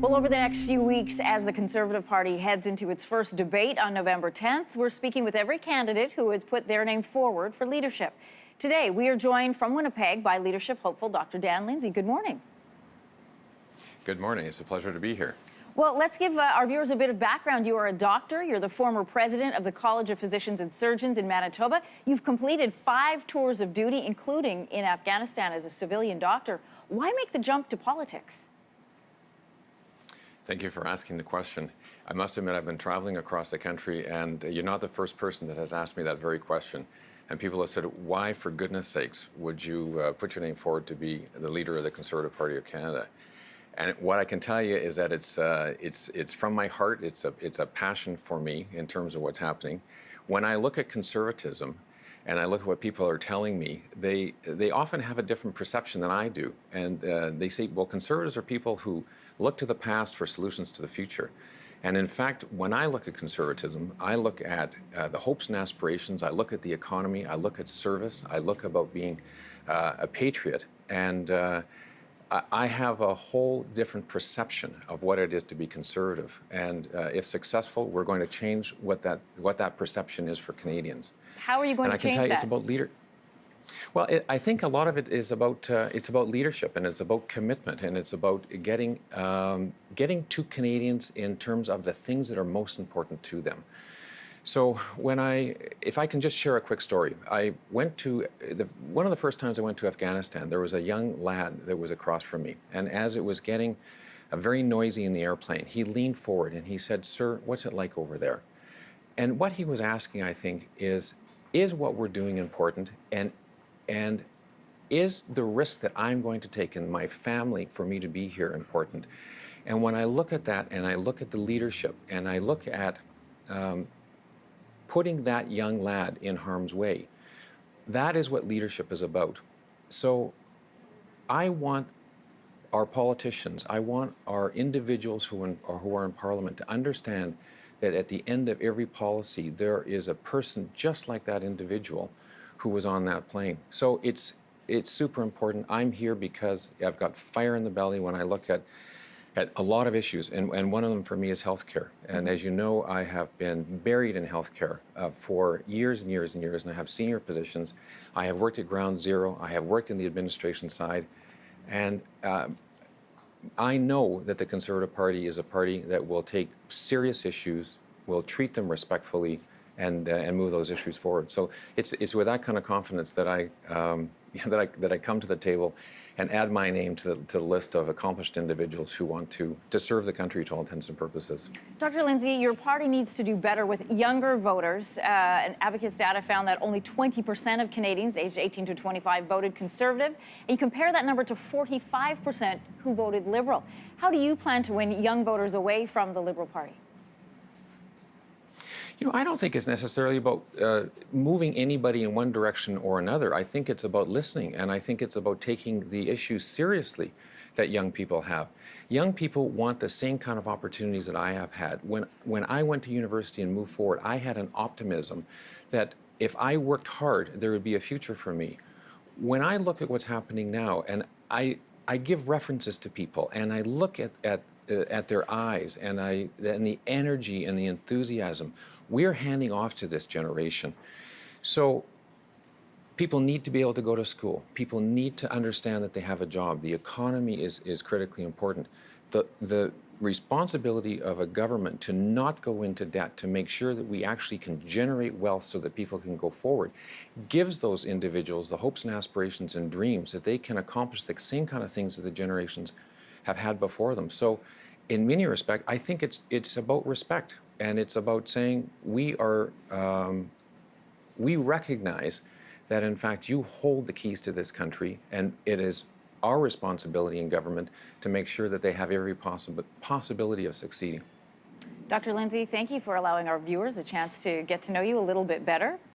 Well, over the next few weeks, as the Conservative Party heads into its first debate on November 10th, we're speaking with every candidate who has put their name forward for leadership. Today, we are joined from Winnipeg by leadership hopeful Dr. Dan Lindsay. Good morning. Good morning. It's a pleasure to be here. Well, let's give our viewers a bit of background. You are a doctor. You're the former president of the College of Physicians and Surgeons in Manitoba. You've completed 5 tours of duty, including in Afghanistan as a civilian doctor. Why make the jump to politics? Thank you for asking the question. I must admit I've been traveling across the country, and you're not the first person that has asked me that very question. And people have said, why, for goodness sakes, would you put your name forward to be the leader of the Conservative Party of Canada? And what I can tell you is that it's from my heart. It's a passion for me in terms of what's happening. When I look at conservatism and I look at what people are telling me, they often have a different perception than I do. And they say, well, conservatives are people who look to the past for solutions to the future. And in fact, when I look at conservatism, I look at the hopes and aspirations, I look at the economy, I look at service, I look about being a patriot. And I have a whole different perception of what it is to be conservative. And if successful, we're going to change what that perception is for Canadians. How are you going to change that? And I can tell you it's about leader. Well, I think a lot of it is about it's about leadership, and it's about commitment, and it's about getting to Canadians in terms of the things that are most important to them. So if I can just share a quick story, I went to one of the first times I went to Afghanistan. There was a young lad that was across from me, and as it was getting very noisy in the airplane, he leaned forward and he said, "Sir, what's it like over there?" And what he was asking, I think, is what we're doing important, and is the risk that I'm going to take in my family for me to be here important? And when I look at that, and I look at the leadership, and I look at putting that young lad in harm's way, that is what leadership is about. So I want our politicians, I want our individuals who are in Parliament to understand that at the end of every policy, there is a person just like that individual who was on that plane. So it's super important. I'm here because I've got fire in the belly when I look at a lot of issues, and one of them for me is healthcare. And as you know, I have been buried in healthcare for years and years and years, and I have senior positions. I have worked at Ground Zero. I have worked in the administration side, and I know that the Conservative Party is a party that will take serious issues, will treat them respectfully, and move those issues forward. So it's with that kind of confidence that I come to the table and add my name to the list of accomplished individuals who want to serve the country to all intents and purposes. Dr. Lindsay, your party needs to do better with younger voters. And Advocates data found that only 20% of Canadians aged 18 to 25 voted Conservative. And you compare that number to 45% who voted Liberal. How do you plan to win young voters away from the Liberal Party? You know, I don't think it's necessarily about moving anybody in one direction or another. I think it's about listening, and I think it's about taking the issues seriously that young people have. Young people want the same kind of opportunities that I have had. When I went to university and moved forward, I had an optimism that if I worked hard, there would be a future for me. When I look at what's happening now, and I give references to people, and I look at their eyes, and the energy and the enthusiasm, we're handing off to this generation. So people need to be able to go to school. People need to understand that they have a job. The economy is critically important. The responsibility of a government to not go into debt, to make sure that we actually can generate wealth so that people can go forward, gives those individuals the hopes and aspirations and dreams that they can accomplish the same kind of things that the generations have had before them. So in many respects, I think it's about respect. And it's about saying we recognize that, in fact, you hold the keys to this country, and it is our responsibility in government to make sure that they have every possibility of succeeding. Dr. Lindsay, thank you for allowing our viewers a chance to get to know you a little bit better.